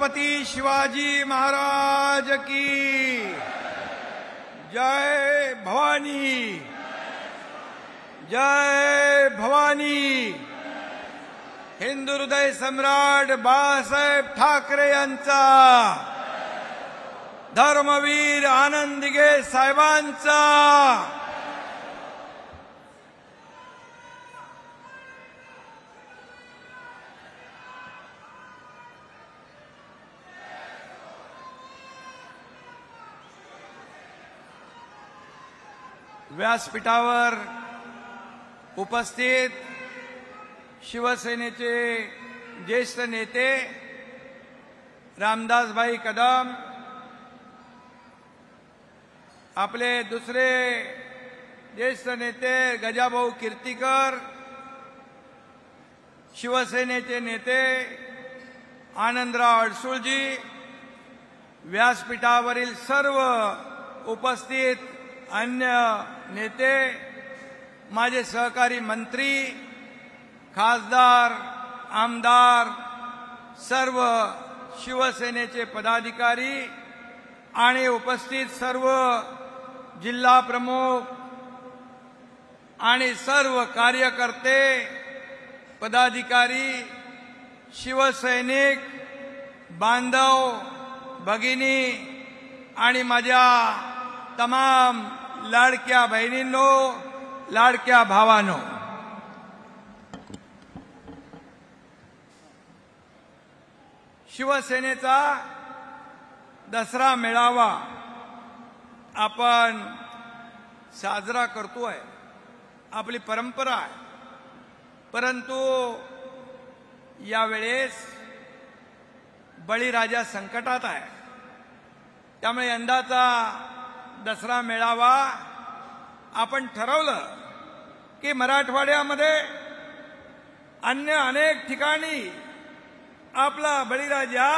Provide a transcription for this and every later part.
छत्रपती शिवाजी महाराज की जय भवानी, जय भवानी। हिंदू हृदय सम्राट बाळासाहेब ठाकरे यांचा, धर्मवीर आनंद दिघे साहेबांचा, व्यासपीठावर उपस्थित शिवसेनेचे ज्येष्ठ नेते रामदासभाई कदम, आपले दुसरे ज्येष्ठ नेते गजाभाऊ कीर्तीकर, शिवसेनेचे नेते आनंदराव अडसूळजी, व्यासपीठावरील सर्व उपस्थित अन्य नेते, माझे सहकारी मंत्री, खासदार, आमदार, सर्व शिवसेनेचे पदाधिकारी आणि उपस्थित सर्व जिल्हा प्रमुख आणि सर्व कार्यकर्ते, पदाधिकारी, शिवसैनिक, बांधव, भगिनी आणि माझ्या तमाम लाडक्या बहिणींनो, लाडक्या भावांनो, शिवसेनेचा दसरा मेळावा आपण साजरा करतोय, आपली परंपरा आहे। परंतु यावेळेस बळीराजा संकटात आहे, त्यामुळे यंदाचा दसरा मेळावा आपण ठरवलं की मराठवाड्यामध्ये अन्य अनेक ठिकाणी आपला बळीराजा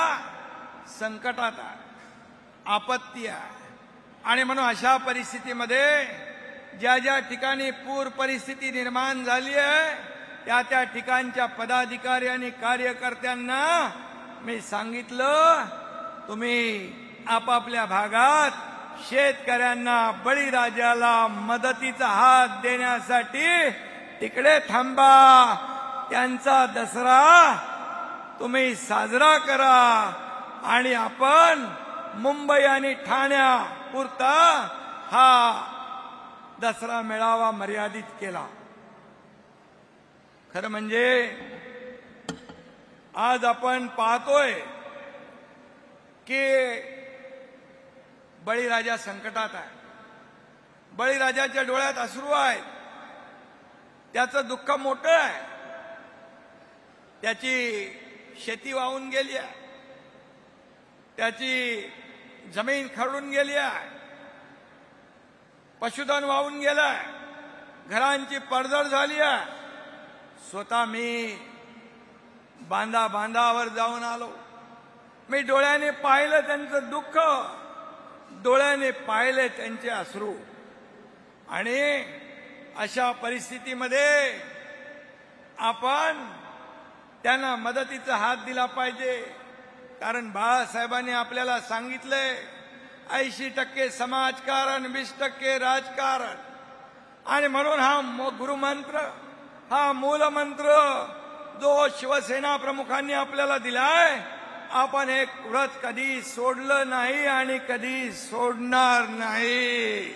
संकटात आहे, आपत्ती आहे, आणि म्हणून अशा परिस्थितीमध्ये ज्या ज्या ठिकाणी पूर परिस्थिती निर्माण झाली आहे त्या त्या ठिकाणच्या पदाधिकारी आणि कार्यकर्त्यांना मी सांगितलं, तुम्ही आपापल्या भागात शेतकऱ्यांना, बळीराजाला मदतीचा हात देण्यासाठी तिकडे थांबा, त्यांचा दसरा तुम्ही साजरा करा, आणि आपण मुंबई आणि ठाण्यापुरता हा दसरा मेळावा मर्यादित केला। खरं म्हणजे आज आपण पाहतोय की बळीराजा संकटात आहे, बळीराजाच्या डोळ्यात अश्रू आहेत, त्याचं दुःख मोठं आहे, त्याची शेती वाहून गेली आहे, त्याची जमीन खरडून गेली आहे, पशुधन वाहून गेलं आहे, घरांची पडझड झाली आहे। स्वतः मी बांधावर जाऊन आलो, मी डोळ्याने पाहिलं त्यांचं दुःख, डोळ्याने पाहिले त्यांचे अश्रू, आणि अशा परिस्थितीमध्ये आपण त्यांना मदतीचा हात दिला पाहिजे। कारण बाळासाहेबांनी आपल्याला सांगितलंय 80% समाजकारण, 20% राजकारण, आणि म्हणून हा गुरुमंत्र, हा मूलमंत्र जो शिवसेना प्रमुखांनी आपल्याला दिलाय, आपण एक व्रत कधी सोडलं नाही आणि कधी सोडणार नाही।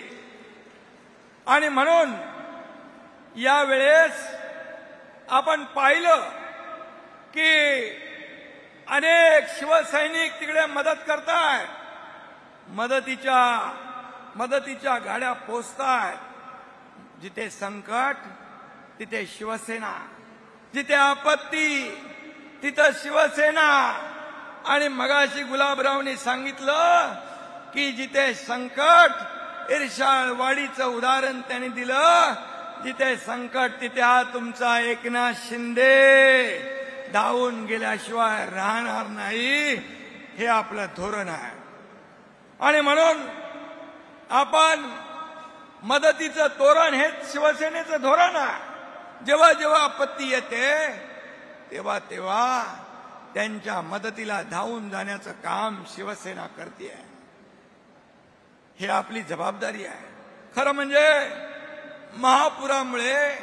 आणि म्हणून यावेळेस आपण पाहिलं की अनेक शिवसैनिक तिकडे मदत करतायत, मदतीच्या गाड्या पोचतायत। जिथे संकट तिथे शिवसेना, जिथे आपत्ती तिथं शिवसेना। आणि मगाशी गुलाबरावनी सांगितलं की जिथे संकट, इर्षाळवाडीचं उदाहरण त्यांनी दिलं, जिथे संकट तिथे हा तुमचा एकनाथ शिंदे धावून गेल्याशिवाय राहणार नाही, हे आपलं धोरण आहे। आणि म्हणून आपण मदतीचं तोरण हेच शिवसेनेचं धोरण आहे। जेव्हा जेव्हा आपत्ती येते तेव्हा तेव्हा त्यांच्या मदतीला धावून जाण्याचं काम शिवसेना करते. हे आपली जबाबदारी आहे. खरं म्हणजे महापुरामुळे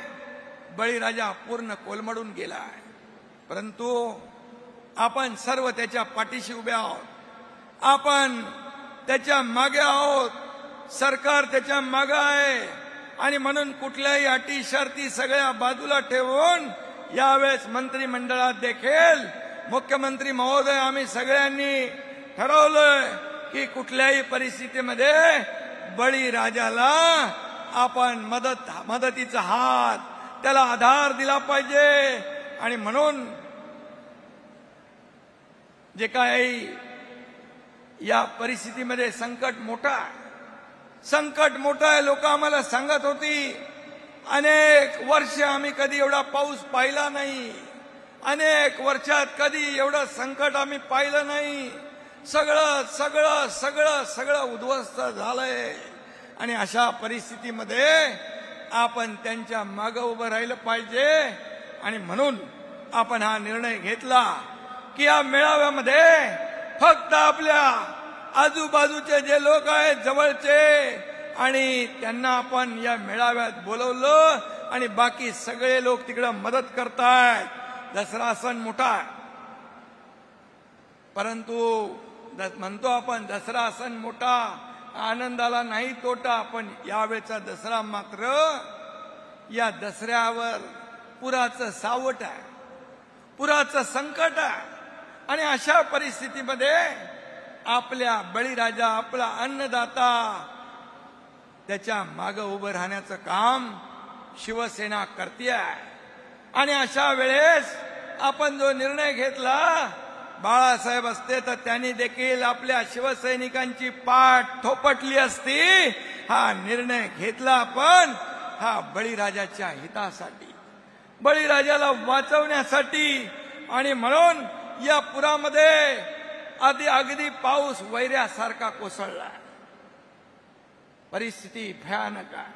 बळीराजा पूर्ण कोलमडून गेला आहे, परंतु आपण सर्व त्याच्या पाठीशी उभे आहोत. आपण त्याच्या मागे आहोत. सरकार त्याच्या मागे आहे आणि म्हणून कुठल्याही अटी शर्ती सगळ्या बाजूला ठेवून यावेळेस मंत्रिमंडळात देखील मुख्यमंत्री महोदय आम्ही सगळ्यांनी ठरवलंय की कुठल्याही परिस्थितीमध्ये बळीराजाला आपण मदतीचा हात, त्याला आधार दिला पाहिजे. आणि म्हणून जे काही या परिस्थितीमध्ये संकट मोठं आहे. लोक आम्हाला सांगत होती अनेक वर्ष आम्ही कधी एवढा पाऊस पाहिला नाही, अनेक वर्षात कधी एवढं संकट आम्ही पाहिलं नाही. सगळं उद्ध्वस्त झालंय. आणि अशा परिस्थितीमध्ये आपण त्यांच्या मागे उभं राहिलं पाहिजे. आणि म्हणून आपण हा निर्णय घेतला की या मेळाव्यामध्ये फक्त आपल्या आजूबाजूचे जे लोक आहेत जवळचे, आणि त्यांना आपण या मेळाव्यात बोलवलं आणि बाकी सगळे लोक तिकडे मदत करतायत. दसरा सण मोठा आहे, परंतु म्हणतो आपण दसरा सण मोठा, आनंदाला नाही तोटा. पण यावेळेचा दसरा मात्र या दसऱ्यावर पुराचं सावट आहे, पुराचं संकट आहे. आणि अशा परिस्थितीमध्ये आपल्या बळीराजा, आपला अन्नदाता, त्याच्या मागे उभं राहण्याचं काम शिवसेना करते आहे. आणि अशा वेळेस आपण जो निर्णय घेतला, बाळासाहेब असते तर त्यांनी देखील आपल्या शिवसैनिकांची पाठ थोपटली असती. हा निर्णय घेतला आपण हा बळीराजाच्या हितासाठी, बळीराजाला वाचवण्यासाठी. आणि म्हणून या पुरामध्ये अगदी पाऊस वैऱ्यासारखा कोसळला, परिस्थिती भयानक आहे.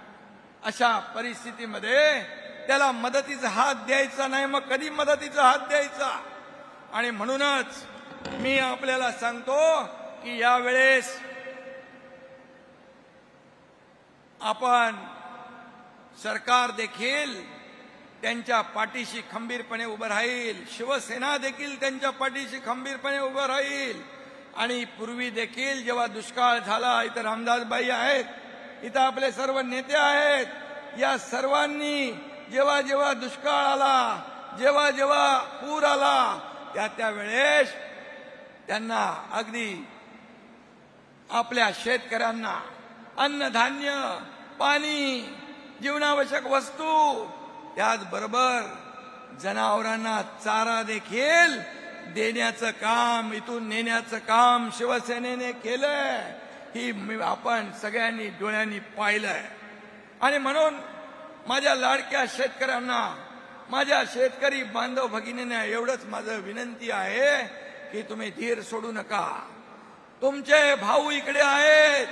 अशा परिस्थितीमध्ये त्याला मदतीचा हात द्यायचा नाही, मग कधी मदतीचा हात द्यायचा. आणि म्हणूनच मी आपल्याला सांगतो की यावेळेस आपण सरकार देखील त्यांच्या पाठीशी खंबीरपणे उभं राहील, शिवसेना देखील त्यांच्या पाठीशी खंबीरपणे उभं राहील. आणि पूर्वी देखील जेव्हा दुष्काळ झाला, इथं रामदासबाई आहेत, इथं आपले सर्व नेते आहेत, या सर्वांनी जेव्हा जेव्हा दुष्काळ आला, जेव्हा जेव्हा पूर आला, त्या वेळेस त्यांना अगदी आपल्या शेतकऱ्यांना अन्नधान्य, पाणी, जीवनावश्यक वस्तू, त्याचबरोबर जनावरांना चारा देखील देण्याचं काम, इथून नेण्याचं काम शिवसेनेने केलंय. ही आपण सगळ्यांनी डोळ्यांनी पाहिलंय. आणि म्हणून माझ्या लाडक्या शेतकऱ्यांना, माझ्या शेतकरी बांधव भगिनींना एवढंच माझं विनंती आहे की तुम्ही धीर सोडू नका. तुमचे भाऊ इकडे आहेत,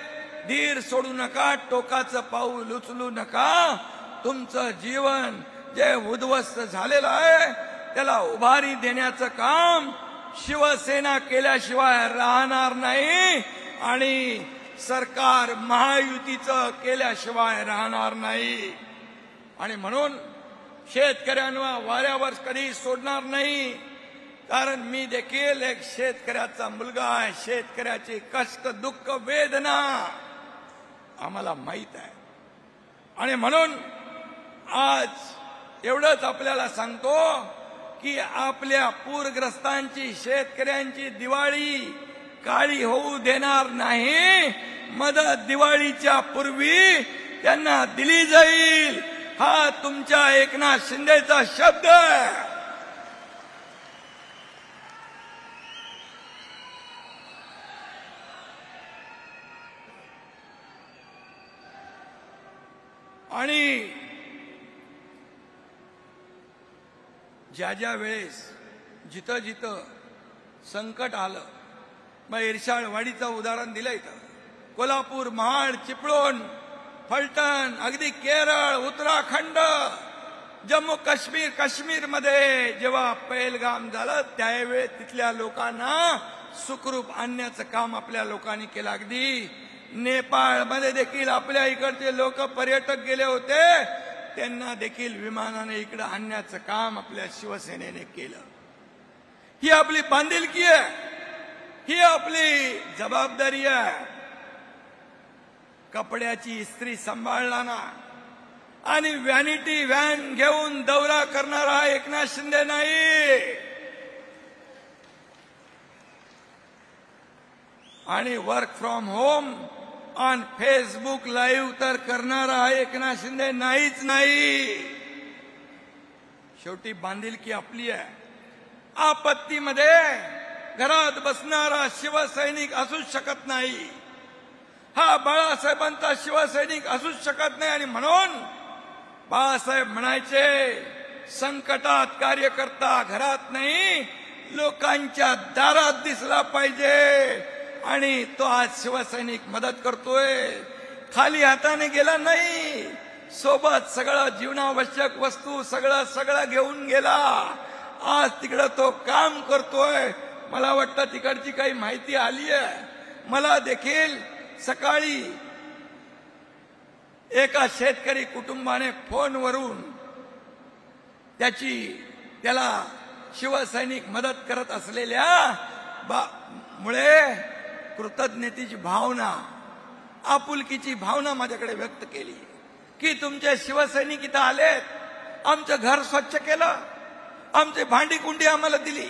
धीर सोडू नका, टोकाचं पाऊल उचलू नका. तुमचं जीवन जे उद्ध्वस्त झालेलं आहे त्याला उभारी देण्याचं काम शिवसेना केल्याशिवाय राहणार नाही. आणि सरकार महायुतीचं केल्याशिवाय राहणार नाही. आणि म्हणून शेतकऱ्यांना वाऱ्यावर कधी सोडणार नाही. कारण मी देखील एक शेतकऱ्याचा मुलगा आहे. शेतकऱ्याचे कष्ट, दुःख, वेदना आम्हाला माहित आहे. आणि म्हणून आज एवढंच आपल्याला सांगतो की आपल्या पूरग्रस्तांची, शेतकऱ्यांची दिवाळी काळी होऊ देणार नाही. मदत दिवाळीच्या पूर्वी त्यांना दिली जाईल, हा तुमच्या एकनाथ शिंदेचा शब्द आहे. आणि ज्या वेळेस जिथं जिथं संकट आलं, मग इर्षाळवाडीचं उदाहरण दिलं, इथं कोल्हापूर, महाड, चिपळूण, फलटण, अगदी केरळ, उत्तराखंड जम्मू काश्मीर मध्ये जेव्हा पहलगाम झालं त्यावेळी तिथल्या लोकांना सुखरूप आणण्याचं काम आपल्या लोकांनी केलं. अगदी नेपाळमध्ये देखील आपल्या इकडचे लोक पर्यटक गेले होते, त्यांना देखील विमानाने इकडे आणण्याचं काम आपल्या शिवसेनेने केलं. ही आपली बांधिलकी आहे, ही आपली जबाबदारी आहे. कपड्याची इस्त्री सांभाळला ना आणि व्हॅनिटी व्हॅन घेऊन दौरा करणारा एकनाथ शिंदे नाही, आणि work from home on Facebook live तर करणारा एकनाथ शिंदे नाहीच नाही. शेवटी बांधिलकी आपली आहे. आपत्तीमध्ये घरात बसणारा शिवसैनिक असूच शकत नाही, हा बाळासाहेबांचा शिवसैनिक असूच शकत नाही. आणि म्हणून बाळासाहेब म्हणायचे, संकटात कार्यकर्ता घरात नाही लोकांच्या दारात दिसला पाहिजे. आणि तो आज शिवसैनिक मदत करतोय, खाली हाताने गेला नाही, सोबत सगळं जीवनावश्यक वस्तू सगळं घेऊन गेला. आज तिकडं तो काम करतोय. मला वाटतं तिकडची काही माहिती आली आहे. मला देखील सकाळी एका शेतकरी कुटुंबाने फोनवरून त्याला शिवसैनिक मदत करत असलेल्या मुळे कृतज्ञतेची भावना, आपुलकीची भावना माझ्याकडे व्यक्त केली की तुमचे शिवसैनिक इथं आलेत, आमचं घर स्वच्छ केलं, आमची भांडी कुंडी आम्हाला दिली,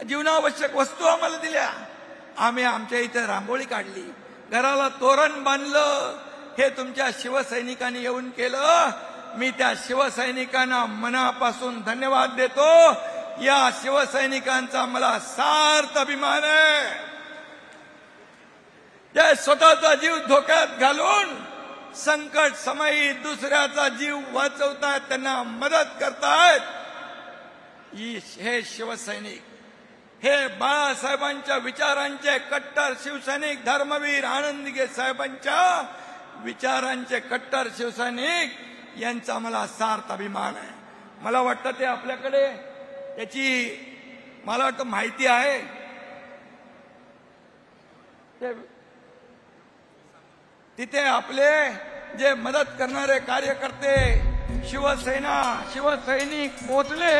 जीवनावश्यक वस्तू आम्हाला दिल्या, आम्ही आमच्या इथे रांगोळी काढली, घराला तोरण बांधलं, हे तुमच्या शिवसैनिकांनी येऊन केलं. मी त्या शिवसैनिकांना मनापासून धन्यवाद देतो. या शिवसैनिकांचा मला सार्थ अभिमान आहे. जे स्वतःचा जीव धोक्यात घालून संकट समयी दुसऱ्याचा जीव वाचवतायत, त्यांना मदत करतायत, हे शिवसैनिक, हे बाळासाहेबांच्या विचारांचे कट्टर शिवसैनिक, धर्मवीर आनंदगे साहेबांच्या विचारांचे कट्टर शिवसैनिक, यांचा मला सार्थ अभिमान आहे. मला वाटतं ते आपल्याकडे त्याची मला वाटतं माहिती आहे. तिथे आपले जे मदत करणारे कार्यकर्ते, शिवसैनिक पोहोचले.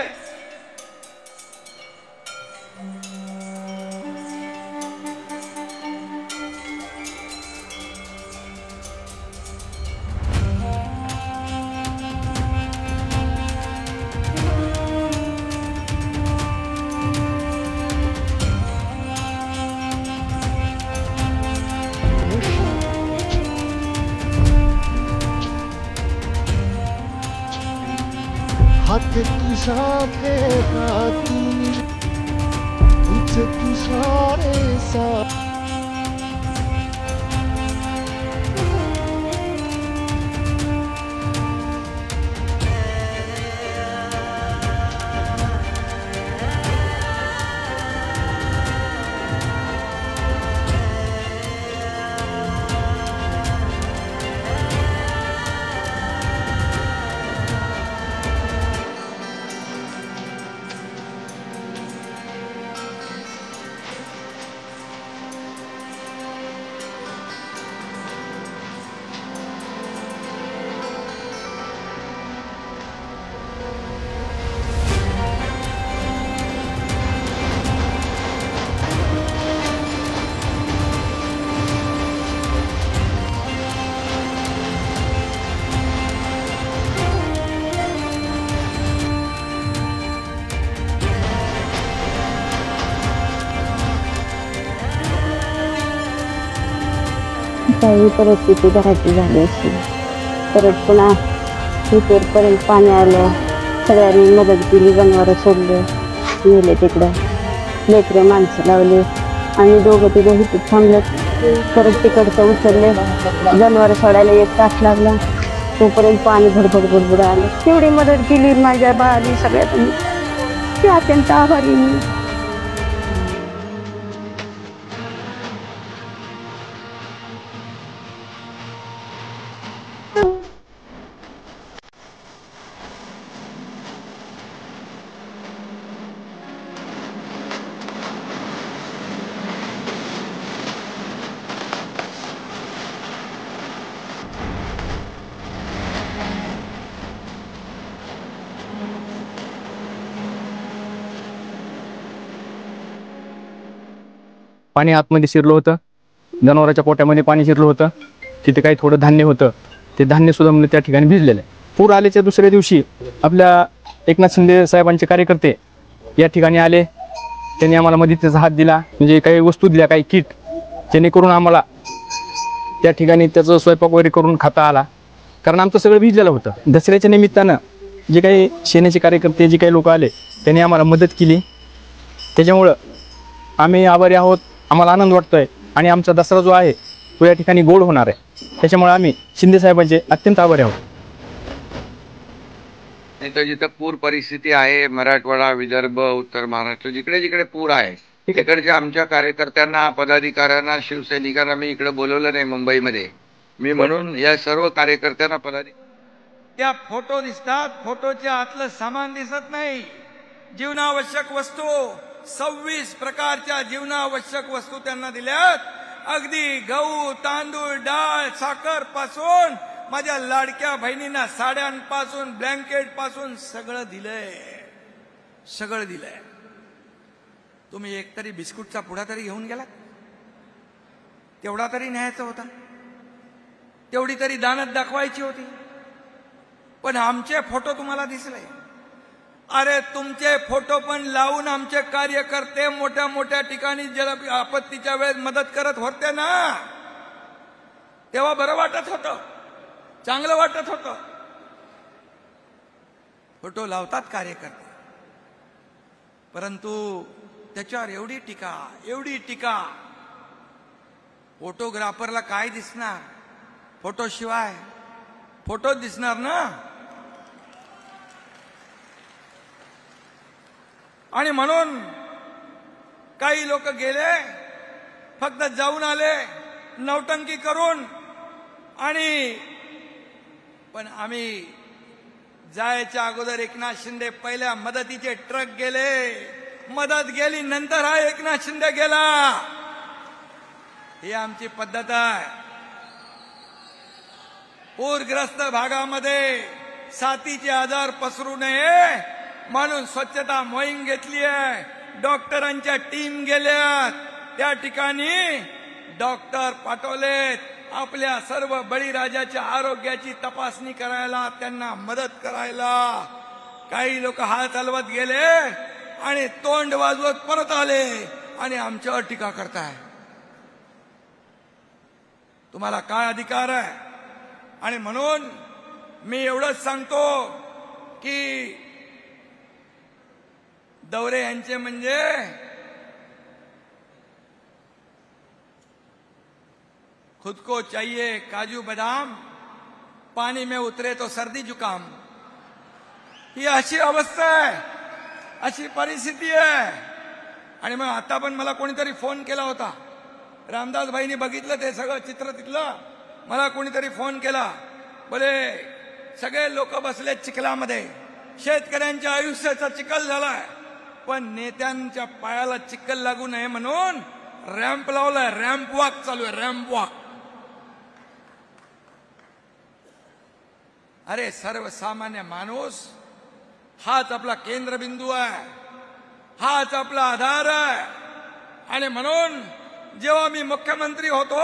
हात तुझा हाती तुझ तुझा रे सा काही परिस्थिती घराची झाली अशी, परत पुन्हा इथेपर्यंत पाणी आलं, सगळ्यांनी मदत केली, जनावरं सोडले, गेले तिकडं, लेकरं माणसं लावले, आणि दोघं तिघं इथे थांबलं. परत तिकडचं उचलले, जनावरं सोडायला 1 तास लागला, तोपर्यंत पाणी भडभड आलं. तेवढी मदत केली माझ्या बाळाने सगळ्यांनी, ते अत्यंत आभारी मी. पाणी आतमध्ये शिरलं होतं, जनावरांच्या पोट्यामध्ये पाणी शिरलं होतं. तिथे काही थोडं धान्य होतं, ते धान्यसुद्धा म्हणजे त्या ठिकाणी भिजलेलं आहे. पूर आल्याच्या दुसऱ्या दिवशी आपल्या एकनाथ शिंदे साहेबांचे कार्यकर्ते या ठिकाणी आले. त्यांनी आम्हाला मदतीचा हात दिला, म्हणजे काही वस्तू दिल्या, काही किट, जेणेकरून आम्हाला त्या ठिकाणी त्याचं स्वयंपाक वगैरे करून खाता आला, कारण आमचं सगळं भिजलेलं होतं. दसऱ्याच्या निमित्तानं जे काही सेनेचे कार्यकर्ते, जे काही लोक आले, त्यांनी आम्हाला मदत केली. त्याच्यामुळं आम्ही आभारी आहोत. आम्हाला आनंद वाटतो आहे आणि आमचा दसरा जो आहे तो या ठिकाणी गोड होणार आहे. त्याच्यामुळे आम्ही शिंदे साहेबांचे अत्यंत आभारी आहोत. नाही तर जिथं पूर परिस्थिती आहे, मराठवाडा, विदर्भ, उत्तर महाराष्ट्र, जिकडे जिकडे पूर आहे, तिकडच्या आमच्या कार्यकर्त्यांना, पदाधिकाऱ्यांना, शिवसैनिकांना मी इकडे बोलवलं नाही मुंबईमध्ये. मी म्हणून या सर्व कार्यकर्त्यांना त्या फोटो दिसतात, फोटोच्या आतलं सामान दिसत नाही. जीवनावश्यक वस्तू 26 प्रकारच्या जीवनावश्यक वस्तू त्यांना दिल्यात. अगदी गहू, तांदूळ, डाळ, साखर पासून माझ्या लाडक्या बहिणींना साड्यांपासून, ब्लँकेट पासून सगळं दिलंय, सगळं दिलंय. तुम्ही एकतरी बिस्कुटचा पुडा तरी घेऊन गेला, तेवढा तरी न्यायचा होता, तेवढी तरी दानत दाखवायची होती. पण आमचे फोटो तुम्हाला दिसले. अरे तुमचे फोटो पण लावून आमचे कार्यकर्ते मोठ्या मोठ्या ठिकाणी जल आपत्तीच्या वेळेस मदत करत होते ना, तेव्हा बरं वाटत होतं, चांगलं वाटत होतं. फोटो लावतात कार्यकर्ते, परंतु त्याच्यावर एवढी टीका. फोटोग्राफरला काय दिसणार? फोटो शिवाय फोटो दिसणार ना. आणि म्हणून काही लोक गेले, फक्त जाऊन आले नौटंकी करून. आणि पण आम्ही जायच्या अगोदर एकनाथ शिंदे पहिल्या मदतीचे ट्रक गेले, मदत गेली, नंतर हा एकनाथ शिंदे गेला. ही आमची पद्धत आहे. पूरग्रस्त भागामध्ये साथीचे आजार पसरू नये म्हणून स्वच्छता मोहीम घेतली आहे. डॉक्टरांच्या टीम गेल्यात, त्या ठिकाणी डॉक्टर पाठवलेत आपल्या सर्व बळीराजाच्या आरोग्याची तपासणी करायला, त्यांना मदत करायला. काही लोक हात हलवत गेले आणि तोंड वाजवत परत आले आणि आमच्यावर टीका करताय. तुम्हाला काय अधिकार आहे? आणि म्हणून मी एवढंच सांगतो की दौरे यांचे म्हणजे खुद को चाहिए काजू बदाम, पानी में उतरे तो सर्दी जुकाम. ही अशी अवस्था आहे, अशी परिस्थिती आहे. आणि मग आता पण मला कोणीतरी फोन केला होता, रामदास भाईनी बघितलं ते सगळं चित्र तिथलं. मला कोणीतरी फोन केला, बोले सगळे लोक बसले चिखलामध्ये, शेतकऱ्यांच्या आयुष्याचा चिखल झालाय, पण नेत्यांच्या पायाला चिखल लागू नये म्हणून रॅम्प लावलाय, रॅम्प वॉक चालू आहे, रॅम्प वॉक. अरे सर्वसामान्य माणूस हाच आपला केंद्रबिंदू आहे, हाच आपला आधार आहे. आणि म्हणून जेव्हा मी मुख्यमंत्री होतो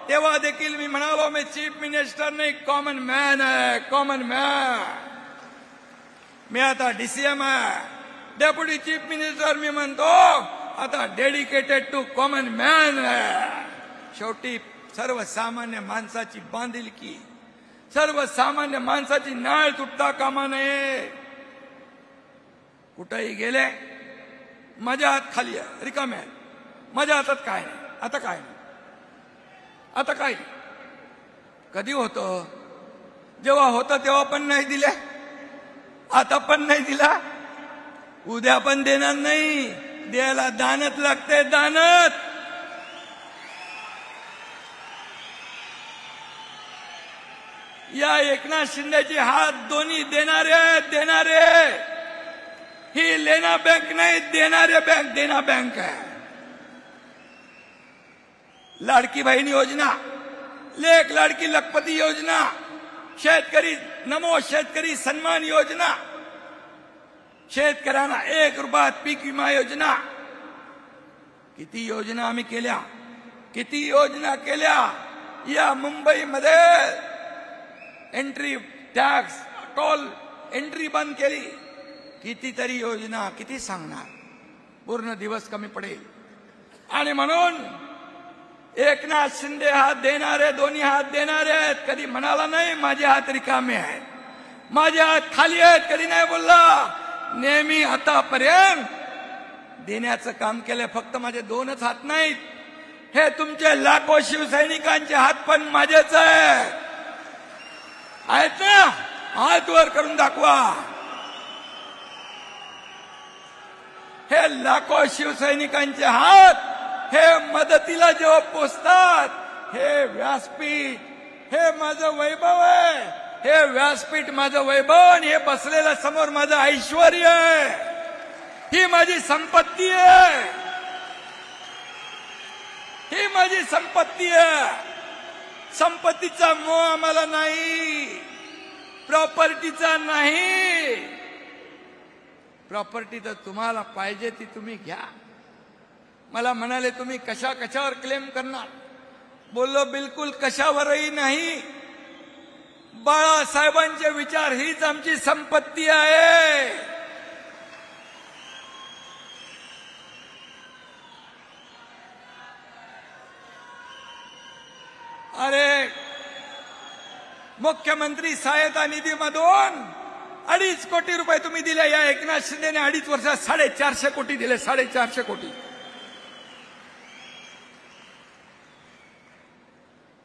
तेव्हा देखील मी म्हणालो, मी चीफ मिनिस्टर नाही, कॉमन मॅन आहे, कॉमन मॅन. मी आता डीसीएम आहे, डेप्युटी चीफ मिनिस्टर. मी म्हणतो आता डेडिकेटेड टू कॉमन मॅन आहे. शेवटी सर्वसामान्य माणसाची बांधिलकी, सर्वसामान्य माणसाची नाळ तुटता कामा नये. कुठेही गेले माझ्या हात खाली आहे, रिकामे आहे, माझ्या हातात काय नाही. आता काय नाही, आता काय नाही. कधी होतं? जेव्हा होतं तेव्हा पण नाही दिले, आता पण नाही दिला, उद्या पण देणार नाही. द्यायला दानत लागते, दानत. या एकनाथ शिंदेची हात दोन्ही देणारे. ही लेना बँक नाही, देणारे बँक, देना बँक आहे. लाडकी बहीण योजना, लेख लाडकी लखपती योजना, शेतकरी नमो शेतकरी सन्मान योजना, शेतकऱ्यांना 1 रुपयात पीक विमा योजना, किती योजना आम्ही केल्या, किती योजना केल्या. या मुंबईमध्ये एंट्री टॅक्स, टोल एंट्री बंद केली. कितीतरी योजना, किती सांगणार, पूर्ण दिवस कमी पडेल. आणि म्हणून एकनाथ शिंदे हात देणारे, दोन्ही हात देणारे आहेत. कधी म्हणाला नाही माझे हात रिकामे आहेत, माझे हात खाली आहेत, कधी नाही बोलला. नेहमी आतापर्यंत देण्याचं काम केलंय. फक्त माझे दोनच हात नाहीत, हे तुमचे लाखो शिवसैनिकांचे हात पण माझेच आहेत ना. हात वर करून दाखवा. हे लाखो शिवसैनिकांचे हात हे मदतीला जेव्हा पोचतात, हे व्यासपीठ हे माझं वैभव आहे. हे व्यासपीठ माझं वैभव आणि हे बसलेलं समोर माझं ऐश्वर्य आहे. ही माझी संपत्ती आहे, ही माझी संपत्ती आहे. संपत्तीचा मोह आम्हाला नाही, प्रॉपर्टीचा नाही. प्रॉपर्टी तर तुम्हाला पाहिजे ती तुम्ही घ्या. मला म्हणाले तुम्ही कशा कशावर क्लेम करणार. बोललो बिलकुल कशावरही नाही. बाळासाहेबांचे विचार हीच आमची संपत्ती आहे. अरे मुख्यमंत्री सहायता निधीमधून 2.5 कोटी रुपये तुम्ही दिले. या एकनाथ शिंदेने 2.5 वर्षात 450 कोटी दिले. 450 कोटी.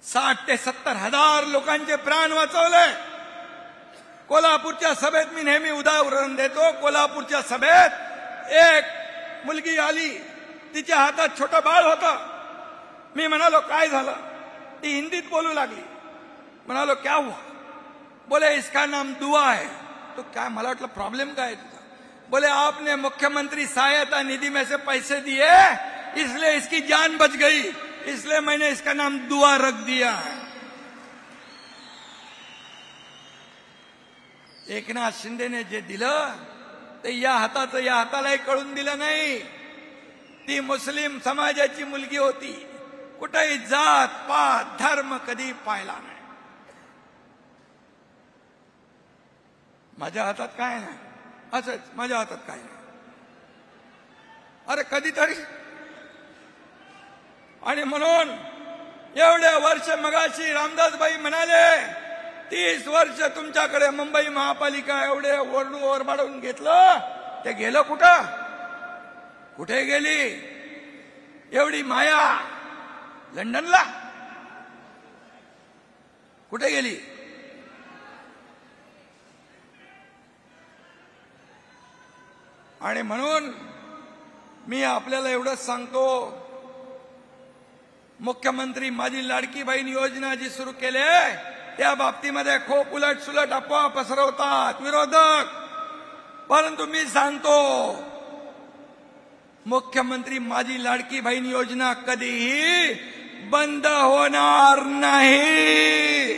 60 ते 70 हजार लोकांचे प्राण वाचवले. कोल्हापूरच्या सभेत मी नेहमी उदाहरण देतो. कोल्हापूरच्या सभेत एक मुलगी आली, तिच्या हातात छोटं बाळ होतं. मी म्हणालो काय झालं. ती हिंदीत बोलू लागली. म्हणालो क्या हुआ. बोले इसका नाम दुआ है. तो क्या, मला वाटलं प्रॉब्लेम काय तुझा. बोले आपने मुख्यमंत्री सहायता निधि में से पैसे दिए इसलिए इसकी जान बच गई, इसलिए मैंने इसका नाम दुआ रख दिया. एकनाथ शिंदेने जे दिलं ते या हाताचं या हातालाही कळून दिलं नाही. ती मुस्लिम समाजाची मुलगी होती. कुठेही जात पात धर्म कधी पाहिला नाही. माझ्या हातात काय नाही, असंच माझ्या हातात काय नाही. अरे कधीतरी. आणि म्हणून एवढे वर्ष मगाशी रामदासबाई म्हणाले 30 वर्ष तुमच्याकडे मुंबई महापालिका एवढे ओरबाडून घेतलं, ते गेलं कुठं. कुठे गेली एवढी माया. लंडनला कुठे गेली. आणि म्हणून मी आपल्याला एवढंच सांगतो, मुख्यमंत्री माझी लाडकी बहीण योजना जी सुरू केली त्या बाबतीमध्ये खूप उलट सुलट अफवा पसरवतात विरोधक. परंतु मी सांगतो मुख्यमंत्री माझी लाडकी बहीण योजना कधीही बंद होणार नाही.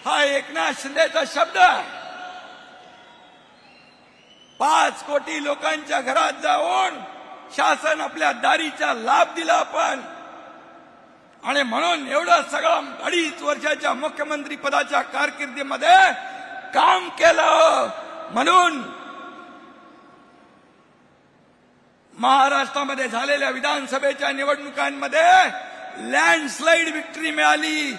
हा एकनाथ शिंदेचा शब्द आहे. 5 कोटी लोकांच्या घरात जाऊन शासन आपल्या दारीचा लाभ दिला आपण. आणि म्हणून एवढं सगळं 2.5 वर्षाच्या मुख्यमंत्री पदाच्या कारकिर्दीमध्ये काम केलं. म्हणून महाराष्ट्रामध्ये झालेल्या विधानसभेच्या निवडणुकांमध्ये लँडस्लाइड विक्ट्री मिळाली.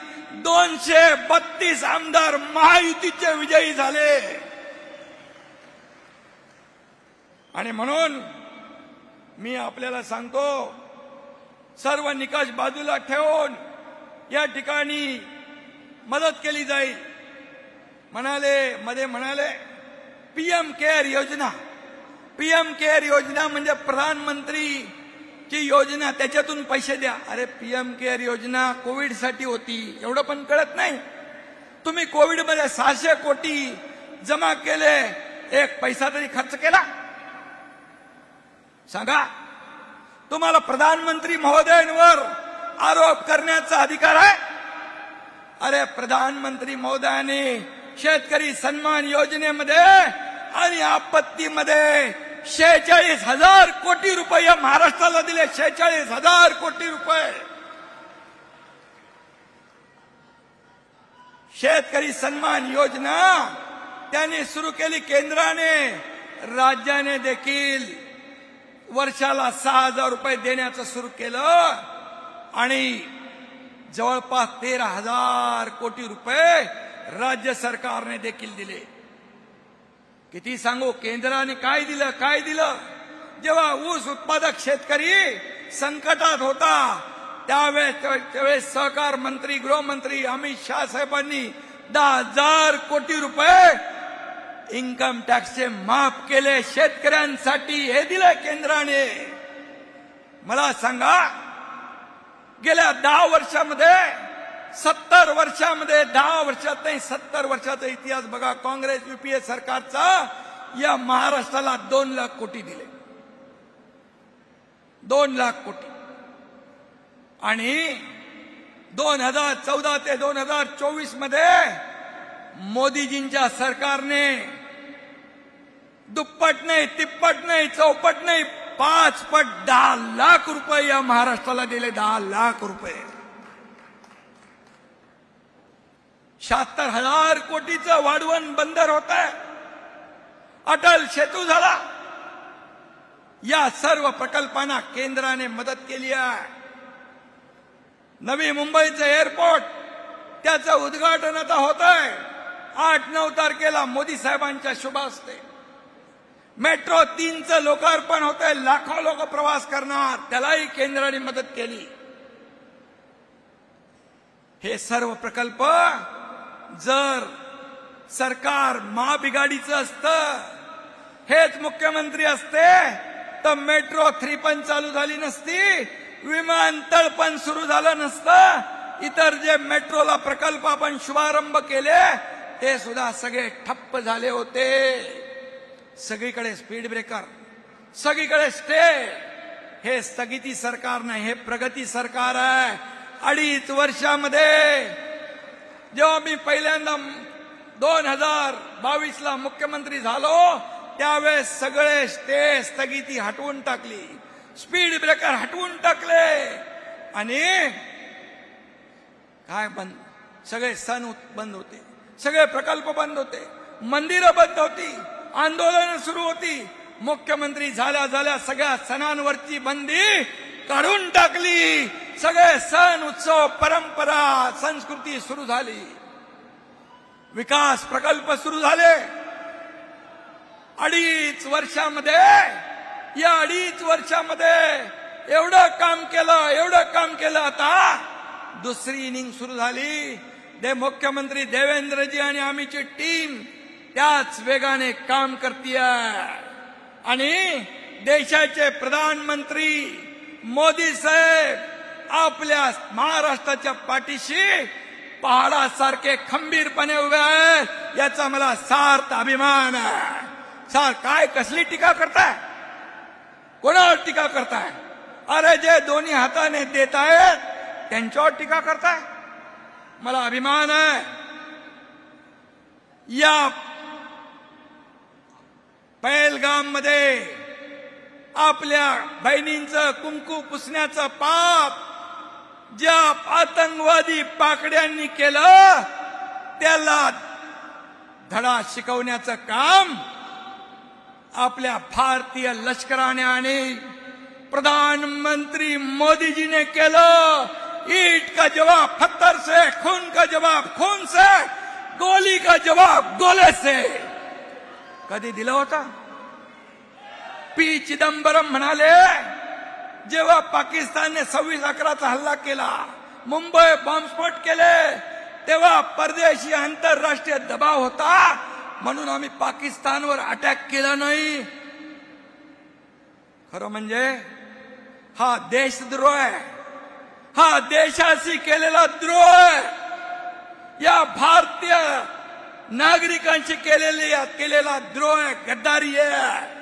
232 आमदार महायुतीचे विजयी झाले. आणि म्हणून मी आपल्याला सांगतो, सर्व निकष बाजूला ठेवून या ठिकाणी मदत केली जाईल. म्हणाले पीएम केअर योजना. पीएम केअर योजना म्हणजे प्रधानमंत्रीची योजना, त्याच्यातून पैसे द्या. अरे पीएम केअर योजना कोविडसाठी होती, एवढं पण कळत नाही. तुम्ही कोविडमध्ये 600 कोटी जमा केले, एक पैसा तरी खर्च केला. सांगा, तुम्हाला प्रधानमंत्री महोदयांवर आरोप करण्याचा अधिकार आहे. अरे प्रधानमंत्री महोदयांनी शेतकरी सन्मान योजनेमध्ये आणि आपत्तीमध्ये 46,000 कोटी रुपये या महाराष्ट्राला दिले. 46,000 कोटी रुपये. शेतकरी सन्मान योजना त्यांनी सुरू केली केंद्राने. राज्याने देखील वर्षाला 6,000 रुपये देण्याचं सुरू केलं आणि जवळपास 13,000 कोटी रुपये राज्य सरकारने देखील दिले. किती सांगू, केंद्राने काय दिलं. जेव्हा ऊस उत्पादक शेतकरी संकटात होता त्यावेळेस सहकार मंत्री, गृहमंत्री अमित शाह साहेबांनी 10,000 कोटी रुपये इन्कम टॅक्सचे माफ केले शेतकऱ्यांसाठी. हे दिलं केंद्राने. मला सांगा, गेल्या 10 वर्षामध्ये 70 वर्षामध्ये 10 वर्षात नाही 70 वर्षाचा इतिहास बघा. काँग्रेस युपीए सरकारचा या महाराष्ट्राला 2 लाख कोटी दिले. 2 लाख कोटी. आणि 2014 ते 2024 मध्ये मोदीजींच्या सरकारने दुप्पट नाही, तिप्पट नाही, चौपट नाही, 5 पट 10 लाख रुपये या महाराष्ट्राला दिले. 10 लाख रुपये. 76,000 कोटीचं वाढवण बंदर होत आहे. अटल सेतू झाला. या सर्व प्रकल्पांना केंद्राने मदत केली आहे. नवी मुंबईचं एअरपोर्ट त्याचं उद्घाटन आता होत आहे 8-9 तारखेला मोदी साहेबांच्या शुभ हस्ते. मेट्रो 3चं लोकार्पण होत आहे. लाखो लोक प्रवास करणार, त्यालाही केंद्राने मदत केली. हे सर्व प्रकल्प जर सरकार महाबिगाडीचं असतं, हेच मुख्यमंत्री असते तर मेट्रो 3 पण चालू झाली नसती, विमानतळ पण सुरू झालं नसतं. इतर जे मेट्रोला प्रकल्प आपण शुभारंभ केले ते सुद्धा सगळे ठप्प झाले होते. सगळीकडे स्पीड ब्रेकर, सगळीकडे स्टे. हे स्थगिती सरकार नाही, हे प्रगती सरकार आहे. 2.5 वर्षामध्ये जेव्हा मी पहिल्यांदा 2022ला मुख्यमंत्री झालो त्यावेळेस सगळे स्टे स्थगिती हटवून टाकली, स्पीड ब्रेकर हटवून टाकले. आणि काय बंद, सगळे सण बंद होते, सगळे प्रकल्प बंद होते, मंदिरं बंद होती, आंदोलन सुरू होती. मुख्यमंत्री झाल्या सगळ्या सणांवरची बंदी काढून टाकली. सगळे सण, उत्सव, परंपरा, संस्कृती सुरू झाली. विकास प्रकल्प सुरू झाले. 2.5 वर्षामध्ये, या 2.5 वर्षामध्ये एवढं काम केलं. आता दुसरी इनिंग सुरू झाली. मुख्यमंत्री देवेंद्रजी आणि आमची टीम त्याच वेगाने काम करतीये. आणि देशाचे प्रधानमंत्री मोदी साहेब आपल्या महाराष्ट्राच्या पाठीशी पहाडासारखे खंबीरपणे उभे आहेत. याचा मला सार्थ अभिमान आहे. सर, काय कसली टीका करताय? कोणावर टीका करताय? अरे जे दोन्ही हाताने देत आहेत त्यांच्यावर टीका करताय? मला अभिमान आहे. या पहलगाम मध्ये आपल्या बहिणींचं कुंकू पुसण्याचं पाप ज्या आतंकवादी पाकड्यांनी केलं त्याला धडा शिकवण्याचं काम आपल्या भारतीय लष्कराने आणि प्रधानमंत्री मोदीजी ने केलं. ईट का जवाब पत्थर से, खून का जवाब खून से, गोली का जवाब गोले से. कधी दिलं होता? पी चिदंबरम म्हणाले जेव्हा पाकिस्तानने 26/11चा हल्ला केला, मुंबई बॉम्बस्फोट केले, तेव्हा परदेशी आंतरराष्ट्रीय दबाव होता म्हणून आम्ही पाकिस्तानवर अटॅक केला नाही. खरं म्हणजे हा देशद्रोह आहे. हा देशाशी केलेला द्रोह आहे. या भारतीय नागरिकांशी केलेला द्रोह आहे, गद्दारी आहे.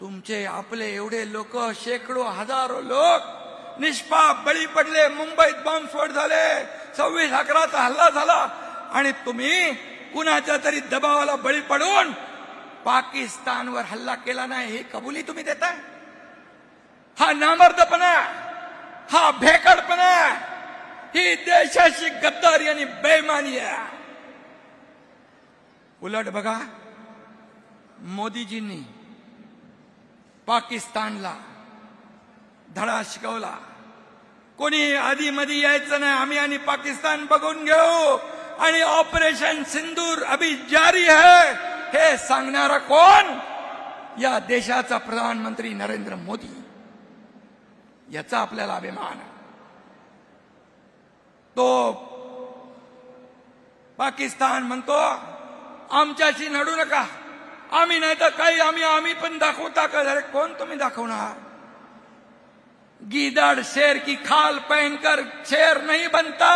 तुमचे आपले एवढे लोक, शेकडो हजारो लोक निष्पाप बळी पडले. मुंबईत बॉम्बस्फोट झाले, 26/11चा हल्ला झाला आणि तुम्ही कुणाच्या तरी दबावाला बळी पडून पाकिस्तानवर हल्ला केला नाही ही कबुली तुम्ही देताय? हा नामर्दपणा, हा भेकडपणा, ही देशाची गद्दारी आणि बेईमानी आहे. उलट बघा, मोदीजींनी पाकिस्तानला धडा शिकवला. कोणी आधी मधी यायचं नाही, आम्ही आणि पाकिस्तान बघून घेऊ, आणि ऑपरेशन सिंदूर अभी जारी है हे सांगणारा कोण? या देशाचा प्रधानमंत्री नरेंद्र मोदी. याचा आपल्याला अभिमान आहे. तो पाकिस्तान म्हणतो आमच्याशी लढू नका, आम्ही नाही तर काही आम्ही पण दाखवता का? अरे कोण तुम्ही दाखवणार? गीदड़ शेर की खाल पहनकर शेर नहीं बनता.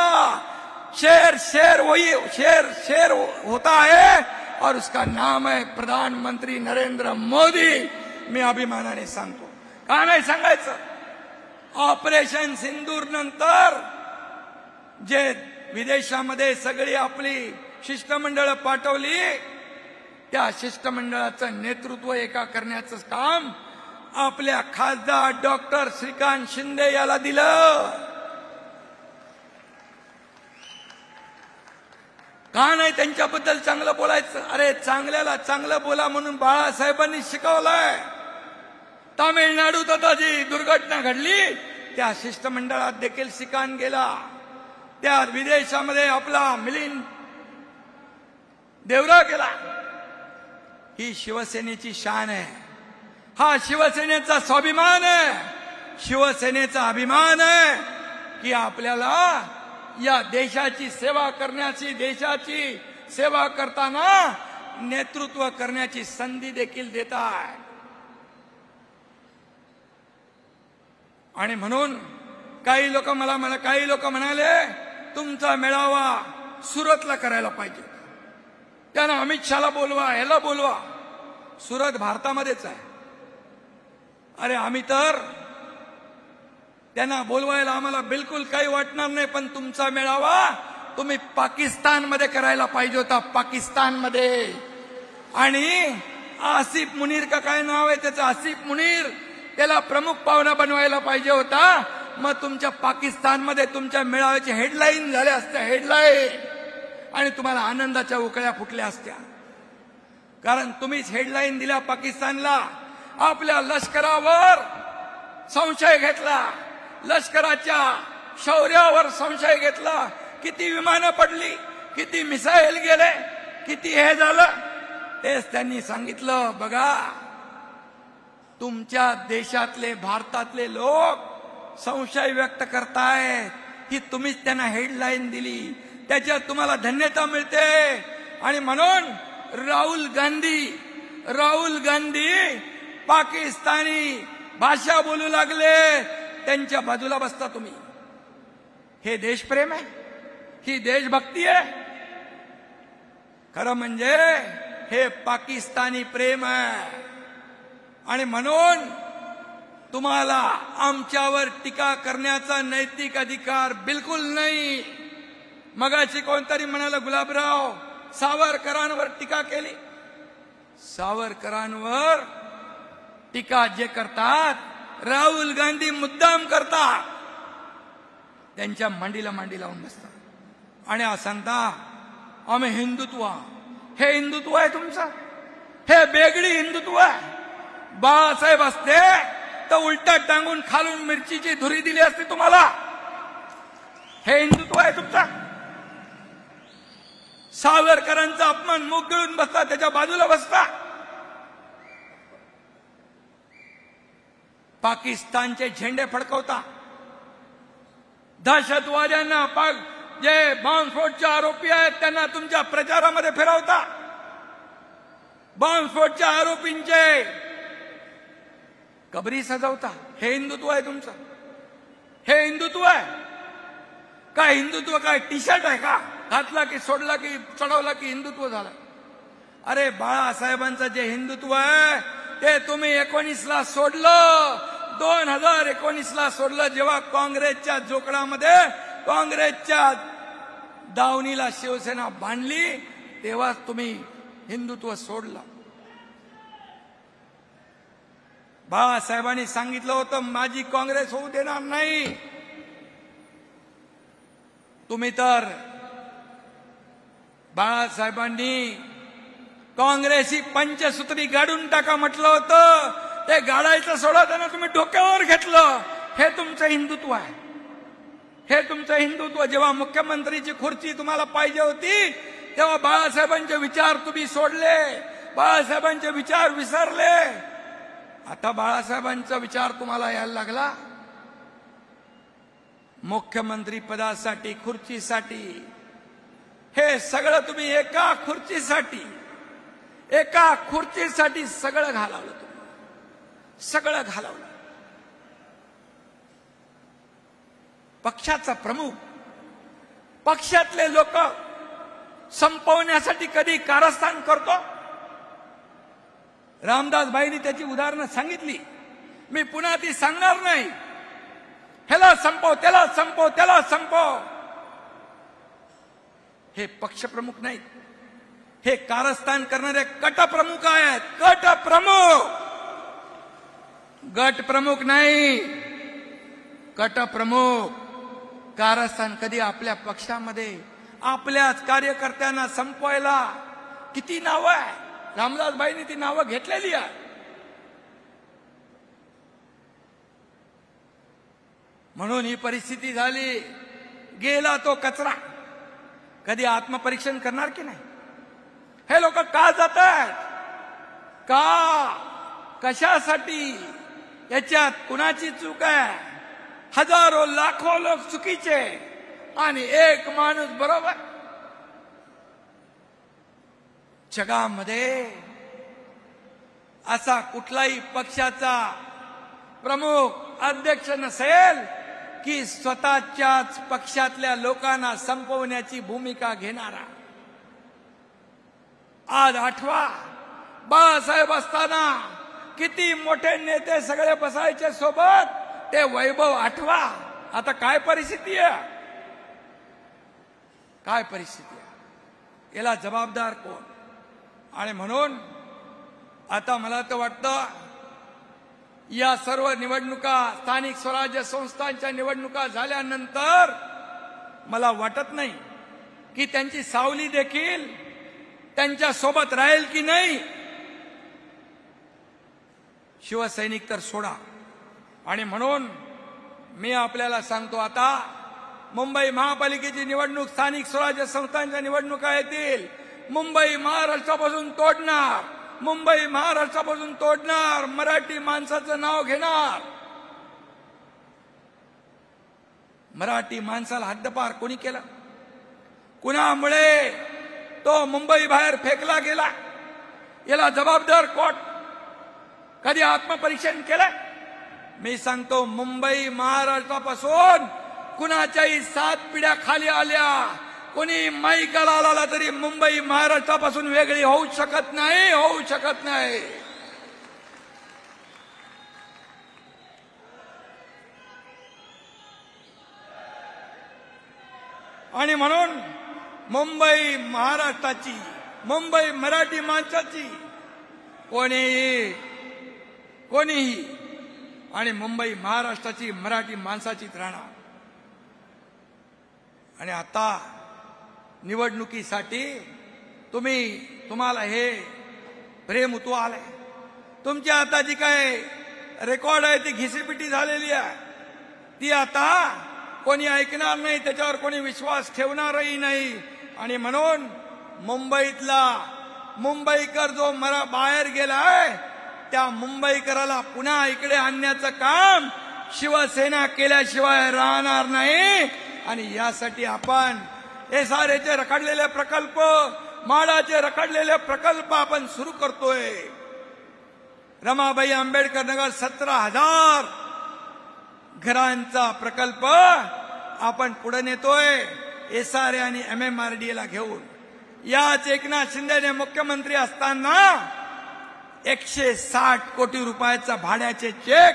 शेर शेर वही शेर होता है और उसका नाम है प्रधानमंत्री नरेंद्र मोदी. मी अभिमानाने सांगतो. का नाही सांगायचं? ऑपरेशन सिंदूर नंतर जे विदेशामध्ये सगळी आपली शिष्टमंडळ पाठवली, त्या शिष्टमंडळाचं नेतृत्व एका करण्याचं काम आपल्या खासदार डॉक्टर श्रीकांत शिंदे याला दिलं. का नाही त्यांच्याबद्दल चांगलं बोलायचं? अरे चांगल्याला चांगलं बोला म्हणून बाळासाहेबांनी शिकवलंय. तामिळनाडूत आता जी दुर्घटना घडली त्या शिष्टमंडळात देखील श्रीकांत गेला. त्या विदेशामध्ये आपला मिलिंद देवरा गेला. ही शिवसेनेची शान आहे. हा शिवसेनेचा स्वाभिमान आहे. शिवसेनेचा अभिमान आहे की आपल्याला या देशाची सेवा करण्याची, देशाची सेवा करताना नेतृत्व करण्याची संधी देखील देत आहे. आणि म्हणून काही लोक म्हणाले तुमचा मेळावा सुरतला करायला पाहिजे, त्यांना अमित शहाला बोलवा, ह्याला बोलवा. सुरत भारतामध्येच आहे. अरे आम्ही तर त्यांना बोलवायला आम्हाला बिलकुल काही वाटणार नाही, पण तुमचा मेळावा तुम्ही पाकिस्तानमध्ये करायला पाहिजे होता. पाकिस्तानमध्ये. आणि आसिफ मुनीर का काय नाव आहे त्याचं, आसिफ मुनीर, त्याला प्रमुख पाहुणा बनवायला पाहिजे होता. मग तुमच्या पाकिस्तानमध्ये तुमच्या मेळाव्याची हेडलाईन झाल्या असत्या, हेडलाईन, आणि तुम्हाला आनंदाच्या उकळ्या फुटल्या असत्या. कारण तुम्हीच हेडलाईन दिल्या पाकिस्तानला. आपल्या लष्करावर संशय घेतला, लष्कराच्या शौर्यावर संशय घेतला. किती विमानं पडली, किती मिसाईल गेले, किती हे झालं, तेच त्यांनी सांगितलं. बघा, तुमच्या देशातले, भारतातले लोक संशय व्यक्त करतायत की तुम्हीच त्यांना हेडलाईन दिली, त्याच्यात तुम्हाला धन्यता मिळते. आणि म्हणून राहुल गांधी पाकिस्तानी भाषा बोलू लागले, त्यांच्या बाजूला बसता तुम्ही. हे देशप्रेम आहे? ही देशभक्ती आहे? खरं म्हणजे हे पाकिस्तानी प्रेम आहे. आणि म्हणून तुम्हाला आमच्यावर टीका करण्याचा नैतिक अधिकार बिलकुल नाही. मगाशी कोणतरी म्हणाला गुलाबराव सावरकरांवर टीका केली. सावरकरांवर टीका जे करतात राहुल गांधी मुद्दाम करतात. त्यांच्या मांडीला मांडी लावून बसतात आणि सांगता आम्ही हिंदुत्व. हे हिंदुत्व आहे तुमचं? हे बेगडी हिंदुत्व आहे? बाळासाहेब असते तर उलटा टांगून खालून मिरचीची धुरी दिली असती तुम्हाला. हे हिंदुत्व आहे तुमचं? सावरकरांचा अपमान मुख गिळून बसता, त्याच्या बाजूला बसता. पाकिस्तानचे झेंडे फडकवता. दहशतवाद्यांना जे बॉम्बस्फोटचे आरोपी आहेत त्यांना तुमच्या प्रचारामध्ये फिरवता. बॉम्बस्फोटच्या आरोपींचे कबरी सजवता. हे हिंदुत्व आहे तुमचं? हे हिंदुत्व आहे का? हिंदुत्व काय टी शर्ट आहे का? घातला की सोडला की चढवला की हिंदुत्व झालं? अरे बाळासाहेबांचं जे हिंदुत्व आहे ते तुम्ही 19ला सोडलं, 2019ला सोडलं. जेव्हा काँग्रेसच्या जोकडामध्ये, काँग्रेसच्या दावणीला शिवसेना बांधली तेव्हा तुम्ही हिंदुत्व सोडलं. बाळासाहेबांनी सांगितलं होतं माझी काँग्रेस होऊ देणार नाही. तुम्ही तर बाळासाहेबांनी काँग्रेस ही पंचसूत्री गाडून टाका म्हटलं होतं. ते गाडायचं सोडा त्यांना तुम्ही डोक्यावर घेतलं. हे तुमचं हिंदुत्व आहे. हे तुमचं हिंदुत्व. जेव्हा मुख्यमंत्रीची खुर्ची तुम्हाला पाहिजे होती तेव्हा बाळासाहेबांचे विचार तुम्ही सोडले, बाळासाहेबांचे विचार विसरले. आता बाळासाहेबांचा विचार तुम्हाला यायला लागला. मुख्यमंत्री पदासाठी, खुर्चीसाठी, हे सगळं तुम्ही एका खुर्चीसाठी सगळं घालवलं. तुम्ही सगळं घालवलं. पक्षाचा प्रमुख, पक्षातले लोक संपवण्यासाठी कधी कारस्थान करतो. रामदासबाईंनी त्याची उदाहरणं सांगितली. मी पुन्हा ती सांगणार नाही. ह्याला संपव, त्याला संपव, त्याला संपव. हे पक्षप्रमुख नाहीत. हे कारस्थान करणारे कटप्रमुख आहेत. कटप्रमुख, गटप्रमुख नाही, कटप्रमुख. कारस्थान कधी आपल्या पक्षामध्ये आपल्याच कार्यकर्त्यांना संपवायला किती नावं आहे. रामदासबाईंनी ती नावं घेतलेली आहे. म्हणून ही परिस्थिती झाली. गेला तो कचरा. कधी आत्मपरीक्षण करणार की नाही? हे लोक का जात आहेत? का, कशासाठी? याच्यात कुणाची चूक आहे? हजारो लाखो लोक चुकीचे आणि एक माणूस बरोबर. जगामध्ये असा कुठलाही पक्षाचा प्रमुख अध्यक्ष नसेल की स्वतःच्याच पक्षातल्या लोकांना संपवण्याची भूमिका घेणारा. आज आठवा, बाळासाहेब असताना किती मोठे नेते सगळे बसायचे सोबत. ते वैभव आठवा. आता काय परिस्थिती आहे? काय परिस्थिती आहे? याला जबाबदार कोण? आणि म्हणून आता मला तर वाटतं या सर्व निवडणुका, स्थानिक स्वराज्य संस्थांच्या निवडणुका झाल्यानंतर मला वाटत नाही की त्यांची सावली देखील त्यांच्या सोबत राहील की नाही. शिवसैनिक तर सोडा. आणि म्हणून मी आपल्याला सांगतो, आता मुंबई महापालिकेची निवडणूक, स्थानिक स्वराज्य संस्थांच्या निवडणुका येतील. मुंबई महाराष्ट्रापासून तोडणार, मुंबई महाराष्ट्रापासून तोडणार, मराठी माणसाचं नाव घेणार. मराठी माणसाला हद्दपार कोणी केलं? कुणामुळे तो मुंबई बाहेर फेकला गेला? याला जबाबदार कोण? कधी आत्मपरीक्षण केलं? मी सांगतो, मुंबई महाराष्ट्रापासून कुणाच्याही 7 पिढ्या खाली आल्या, कोणी माईकाला आला तरी मुंबई महाराष्ट्रापासून वेगळी होऊ शकत नाही, होऊ शकत नाही. आणि म्हणून मुंबई महाराष्ट्राची, मुंबई मराठी माणसाची, कोणीही आणि मुंबई महाराष्ट्राची, मराठी माणसाचीच राहणार. आणि आता निवडणुकीसाठी तुम्हाला हे प्रेम उतू आलंय. तुमच्या आता जी काय रेकॉर्ड आहे ती घिसीपिटी झालेली आहे. ती आता कोणी ऐकणार नाही, त्याच्यावर कोणी विश्वास ठेवणारही नाही. आणि म्हणून मुंबईकर जो बाहेर गेलाय त्या मुंबईकराला पुन्हा इकडे आणण्याचं काम शिवसेना केल्याशिवाय राहणार नाही. आणि यासाठी आपण एसआरएचे रखडलेले प्रकल्प, माडाचे रखडलेले प्रकल्प आपण सुरू करतोय. रमाबाई आंबेडकर नगर 17,000 घरांचा प्रकल्प आपण पुढे नेतोय एसआरए आणि MMRDA ला घेऊन. याच एकनाथ शिंदेने मुख्यमंत्री असताना 160 कोटी रुपयाचा भाड्याचे चेक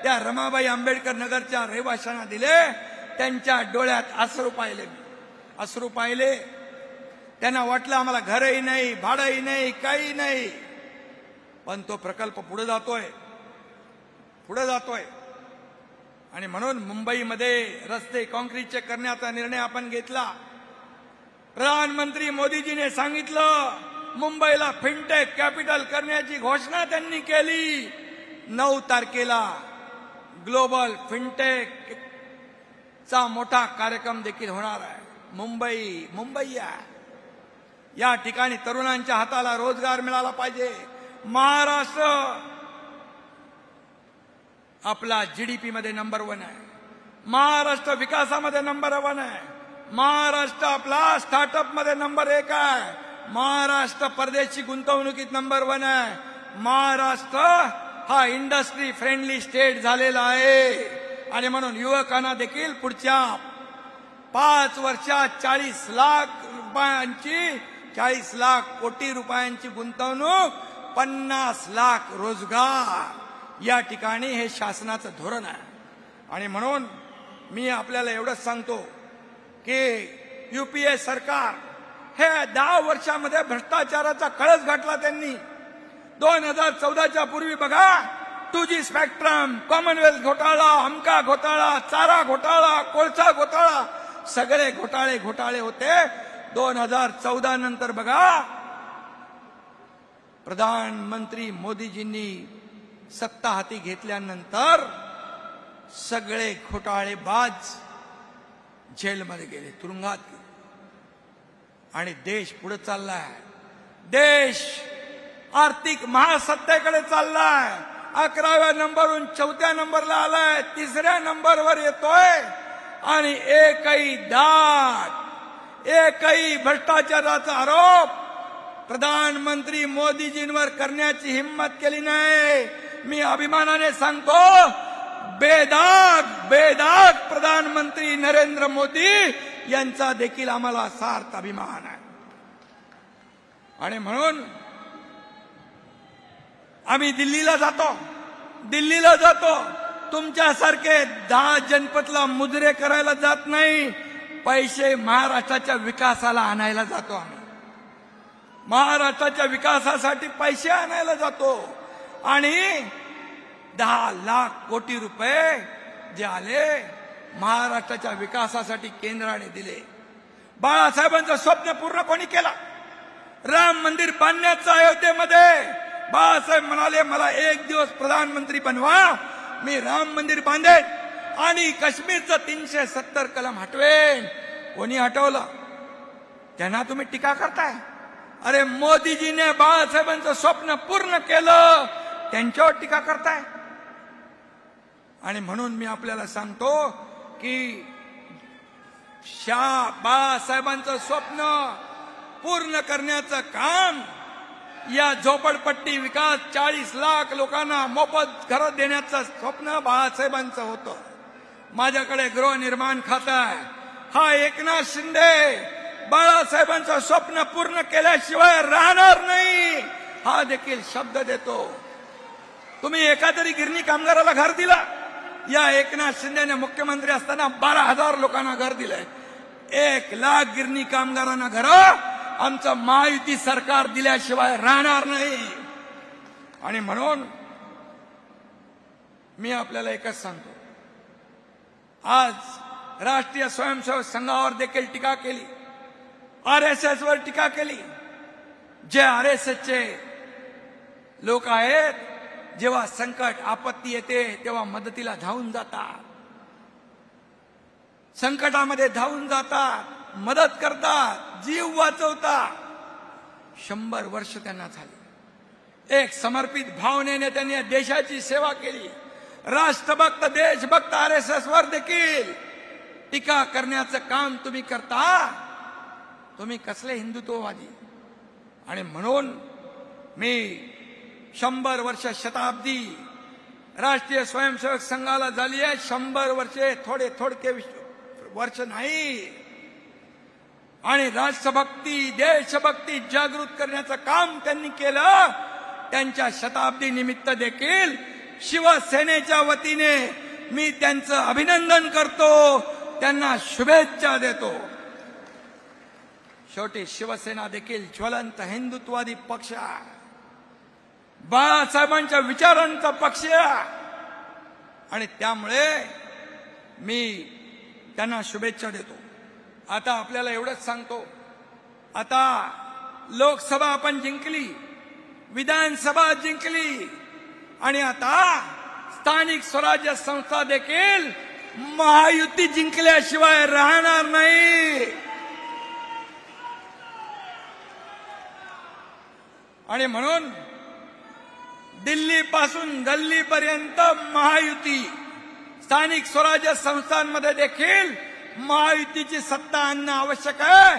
त्या रमाबाई आंबेडकर नगरच्या रहिवाशांना दिले. त्यांच्या डोळ्यात अश्रू पाहिले. त्यांना वाटलं आम्हाला घरही नाही, भाडंही नाही, काही नाही. पण तो प्रकल्प पुढे जातोय. पुढे जातोय. आणि म्हणून मुंबईमध्ये रस्ते काँक्रीटचे करण्याचा निर्णय आपण घेतला. प्रधानमंत्री मोदीजीने सांगितलं मुंबईला फिनटेक कॅपिटल करण्याची घोषणा त्यांनी केली. 9 तारखेला ग्लोबल फिनटेक चा मोठा कार्यक्रम देखील होणार आहे. मुंबई या ठिकाणी तरुणांच्या हाताला रोजगार मिळाला पाहिजे. महाराष्ट्र आपला जीडीपी मध्ये नंबर 1 आहे. महाराष्ट्र विकासामध्ये नंबर 1 आहे. महाराष्ट्र आपला स्टार्टअप मध्ये नंबर 1 आहे. महाराष्ट्र परदेशी गुंतवणुकीत नंबर 1 आहे. महाराष्ट्र हा इंडस्ट्री फ्रेंडली स्टेट झालेला आहे. आणि म्हणून युवकांना देखील पुढच्या 5 वर्षात 40 लाख कोटी रुपयांची गुंतवणूक, 50 लाख रोजगार या ठिकाणी हे शासनाचं धोरण आहे. आणि म्हणून मी आपल्याला एवढंच सांगतो की युपीए सरकार हे 10 वर्षामध्ये भ्रष्टाचाराचा कळस घातला त्यांनी. 2014च्या पूर्वी बघा 2G स्पेक्ट्रम, कॉमनवेल्थ घोटाळा, हमका घोटाळा, चारा घोटाळा, कोळसा घोटाळा, सगळे घोटाळे होते. 2014 नंतर बघा प्रधानमंत्री मोदीजींनी सत्ता हाती घेतल्यानंतर सगळे घोटाळेबाज जेलमध्ये गेले, तुरुंगात गेले. आणि देश पुढे चाललाय. देश आर्थिक महासत्तेकडे चाललाय. 11व्या नंबरवरून 4थ्या नंबरला आलाय, 3ऱ्या नंबरवर येतोय. आणि एकही भ्रष्टाचाराचा आरोप प्रधानमंत्री मोदीजींवर करण्याची हिम्मत केली नाही. मी अभिमानाने सांगतो बेदाग प्रधानमंत्री नरेंद्र मोदी यांचा देखील आम्हाला सार्थ अभिमान आहे. आणि म्हणून आम्ही दिल्लीला जातो. तुमच्यासारखे 10 जनपदला मुजरे करायला जात नाही. पैसे महाराष्ट्राच्या विकासाला आणायला जातो. आम्ही महाराष्ट्राच्या विकासासाठी पैसे आणायला जातो. आणि 10 लाख कोटी रुपये जे आले महाराष्ट्राच्या विकासासाठी केंद्राने दिले. बाळासाहेबांचं स्वप्न पूर्ण कोणी केलं? राम मंदिर बांधण्याचं अयोध्येमध्ये बाळासाहेब म्हणाले मला 1 दिवस प्रधानमंत्री बनवा, मी राम मंदिर बांधेन आणि काश्मीरचं 370 कलम हटवेन. कोणी हटवलं? त्यांना तुम्ही टीका करताय. अरे मोदीजीने बाळासाहेबांचं स्वप्न पूर्ण केलं, त्यांच्यावर टीका करताय. आणि म्हणून मी आपल्याला सांगतो की बाळासाहेबांचं स्वप्न पूर्ण करण्याचं काम, या झोपडपट्टी विकास, 40 लाख लोकांना मोफत घरं देण्याचं स्वप्न बाळासाहेबांचं होतं. माझ्याकडे गृहनिर्माण खातं आहे. हा एकनाथ शिंदे बाळासाहेबांचं स्वप्न पूर्ण केल्याशिवाय राहणार नाही, हा देखील शब्द देतो. तुम्ही एका तरी गिरणी कामगाराला घर दिला? या एकनाथ शिंदेने मुख्यमंत्री असताना 12,000 लोकांना घर दिलंय. 1 लाख गिरणी कामगारांना घर आमचं महायुती सरकार दिल्याशिवाय राहणार नाही. आणि म्हणून मी आपल्याला एकच सांगतो, आज राष्ट्रीय स्वयंसेवक संघावर देखील टीका केली, RSS वर टीका केली. जे RSSचे लोक आहेत, जेव्हा संकट आपत्ती येते तेव्हा मदतीला धावून जातात, संकटामध्ये धावून जातात, मदत करतात, जीव वाचवतात. 100 वर्ष त्यांना झाली. एक समर्पित भावनेने त्यांनी देशाची सेवा केली. राष्ट्रभक्त, देशभक्त RSS वर देखील टीका करण्याचं काम तुम्ही करता. तुम्ही कसले हिंदुत्ववादी? आणि म्हणून मी 100 वर्ष, शताब्दी राष्ट्रीय स्वयंसेवक संघाला झाली आहे. 100 वर्षे थोडके वर्ष नाही. आणि राष्ट्रभक्ती, देशभक्ती जागृत करण्याचं काम त्यांनी केलं. त्यांच्या शताब्दी निमित्त देखील शिवसेनेच्या वतीने मी त्यांचं अभिनंदन करतो, त्यांना शुभेच्छा देतो. शेवटी शिवसेना देखील ज्वलंत हिंदुत्ववादी पक्ष आहे, बाळासाहेबांच्या विचारांचा पक्ष आहे. आणि त्यामुळे मी त्यांना शुभेच्छा देतो. आता आपल्याला एवढंच सांगतो, आता लोकसभा आपण जिंकली, विधानसभा जिंकली आणि आता स्थानिक स्वराज्य संस्था देखील महायुती जिंकल्याशिवाय राहणार नाही. आणि म्हणून दिल्लीपासून गल्लीपर्यंत महायुती, स्थानिक स्वराज्य संस्थांमध्ये देखील महायुतीची सत्ता आणणं आवश्यक आहे.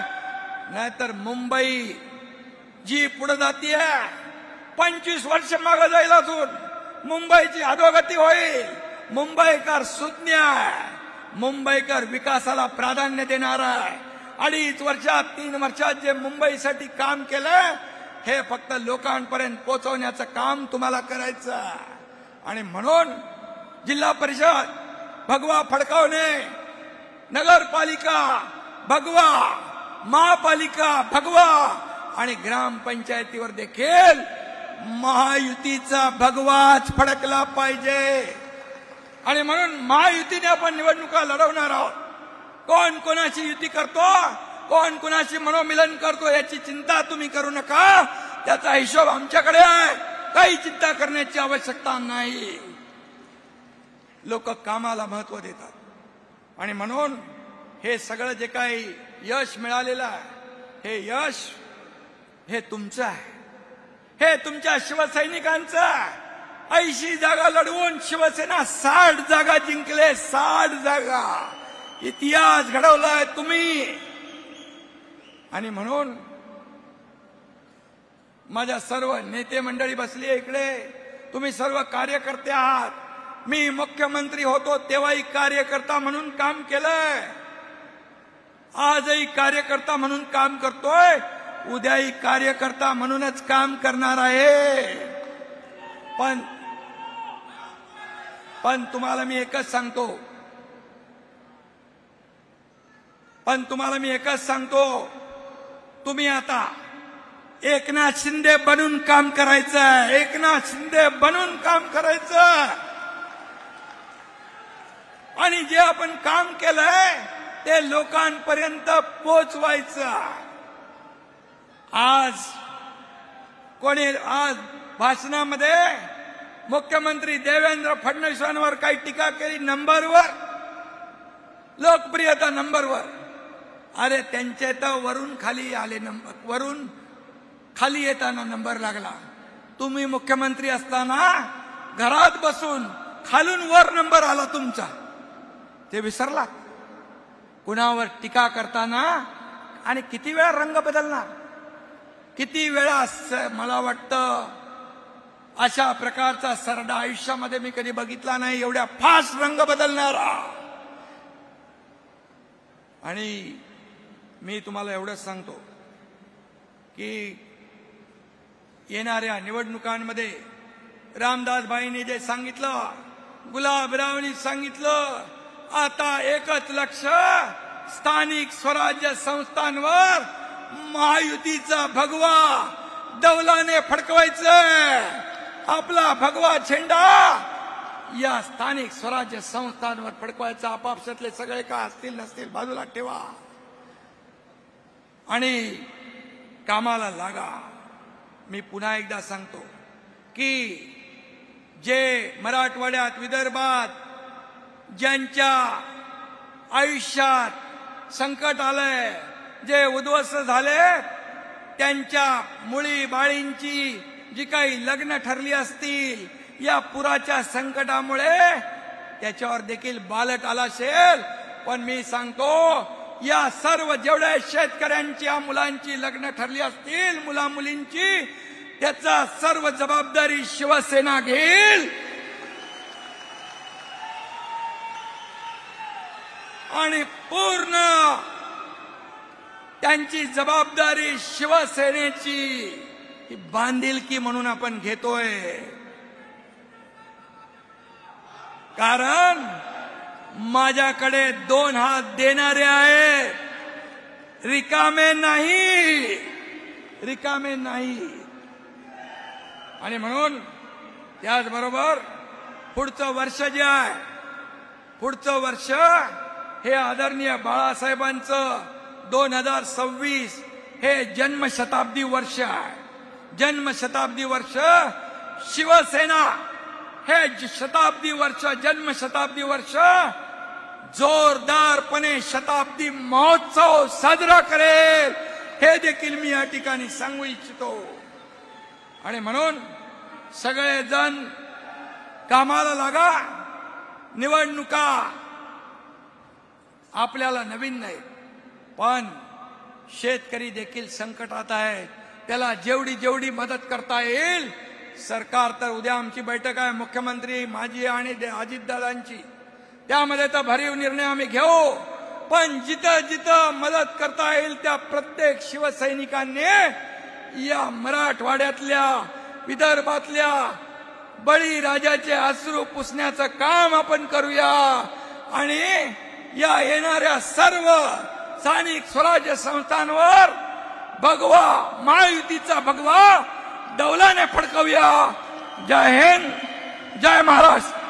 नाहीतर मुंबई जी पुढे जातीये 25 वर्ष मागे जाईल, अजून मुंबईची अधोगती होईल. मुंबईकर सुज्ञ आहे, मुंबईकर विकासाला प्राधान्य देणार आहे. 2.5 वर्षात 3 वर्षात जे मुंबईसाठी काम केलं हे फक्त लोकांपर्यंत पोहोचवण्याचं काम तुम्हाला करायचं आहे. आणि म्हणून जिल्हा परिषद भगवा फडकावणे, नगरपालिका भगवा, महापालिका भगवा आणि ग्रामपंचायतीवर देखील महायुतीचा भगवाच फडकला पाहिजे. आणि म्हणून महायुतीने आपण निवडणुका लढवणार आहोत. कोण कोणाची युती करतो, कोण कोणाशी मनोमिलन करतो याची चिंता तुम्ही करू नका. त्याचा हिशोब आमच्याकडे आहे. काही चिंता करण्याची आवश्यकता नाही. लोक कामाला महत्व देतात आणि म्हणून हे सगळं जे काही यश मिळालेलं आहे, हे यश हे तुमचं आहे, हे तुमच्या शिवसैनिकांचं आहे. 80 जागा लढवून शिवसेना 60 जागा जिंकले. 60 जागा इतिहास घडवलाय तुम्ही. आणि म्हणून माझ्या सर्व नेते मंडळी बसली इकडे, तुम्ही सर्व कार्यकर्ते आहात. मी मुख्यमंत्री होतो तेव्हाही कार्यकर्ता म्हणून काम केलंय, आजही कार्यकर्ता म्हणून काम करतोय, उद्याही कार्यकर्ता म्हणूनच काम करणार आहे. पण तुम्हाला मी एकच सांगतो, तुम्ही आता एकनाथ शिंदे बनून काम करायचं. एकनाथ शिंदे बनून काम करायचं आणि जे आपण काम केलंय ते लोकांपर्यंत पोचवायचं. आज भाषणामध्ये मुख्यमंत्री देवेंद्र फडणवीसांवर काही टीका केली, नंबरवर, लोकप्रियता नंबरवर. अरे त्यांचे तर वरून खाली आले नंबर, वरून खाली येताना नंबर लागला. तुम्ही मुख्यमंत्री असताना घरात बसून खालून वर नंबर आला तुमचा, ते विसरला. कुणावर टीका करताना आणि किती वेळा रंग बदलणार, किती वेळा. मला वाटतं अशा प्रकारचा सरडा आयुष्यामध्ये मी कधी बघितला नाही, एवढ्या फास्ट रंग बदलणारा. आणि मी तुम्हाला एवढंच सांगतो की येणाऱ्या निवडणुकांमध्ये रामदासभाईंनी जे सांगितलं, गुलाबरावांनी सांगितलं, आता एकच लक्ष, स्थानिक स्वराज्य संस्थांवर महायुतीचा भगवा डौलाने फडकवायचं. आपला भगवा झेंडा या स्थानिक स्वराज्य संस्थांवर फडकवायचा. आपापसातले सगळे का असतील नसतील बाजूला ठेवा आणि कामाला लागा. मी पुन्हा एकदा सांगतो की जे मराठवाड्यात, विदर्भात ज्यांच्या आयुष्यात संकट आलंय, जे उद्ध्वस्त झाले, त्यांच्या मुली बाळींची जी काही लग्न ठरली असतील, या पुराच्या संकटामुळे त्याच्यावर देखील बालट आला असेल. पण मी सांगतो, या सर्व जेवढ्या शेतकऱ्यांच्या मुलांची लग्न ठरली असतील, मुला मुलींची, त्याचा सर्व जबाबदारी शिवसेना घेईल. आणि पूर्ण त्यांची जबाबदारी शिवसेनेची ही बांधिलकी म्हणून आपण घेतोय. कारण माझ्याकडे 2 हात देणारे आहेत, रिकामे नाही, रिकामे नाही. आणि म्हणून त्याचबरोबर पुढचं वर्ष जे आहे, पुढचं वर्ष हे आदरणीय बाळासाहेबांचं 2026 हे जन्मशताब्दी वर्ष आहे. जन्मशताब्दी वर्ष शिवसेना हे शताब्दी वर्ष, जन्मशताब्दी वर्ष जोरदारपणे शताब्दी महोत्सव साजरा करेल, हे देखील मी या ठिकाणी सांगू इच्छितो. आणि म्हणून सगळेजण कामाला लागा. निवडणुका आपल्याला नवीन नाही, पण शेतकरी देखील संकटात आहे. त्याला जेवढी जेवढी मदत करता येईल, सरकार तर उद्या आमची बैठक आहे मुख्यमंत्री, माझी आणि अजितदादांची, त्यामध्ये तर भरीव निर्णय आम्ही घेऊ. पण जिथं जिथं मदत करता येईल त्या प्रत्येक शिवसैनिकांनी या मराठवाड्यातल्या, विदर्भातल्या बळीराजाचे अश्रू पुसण्याचं काम आपण करूया. आणि या येणाऱ्या सर्व स्थानिक स्वराज्य संस्थांवर भगवा, महायुतीचा भगवा डौलाने फडकवूया. जय हिंद, जय महाराष्ट्र.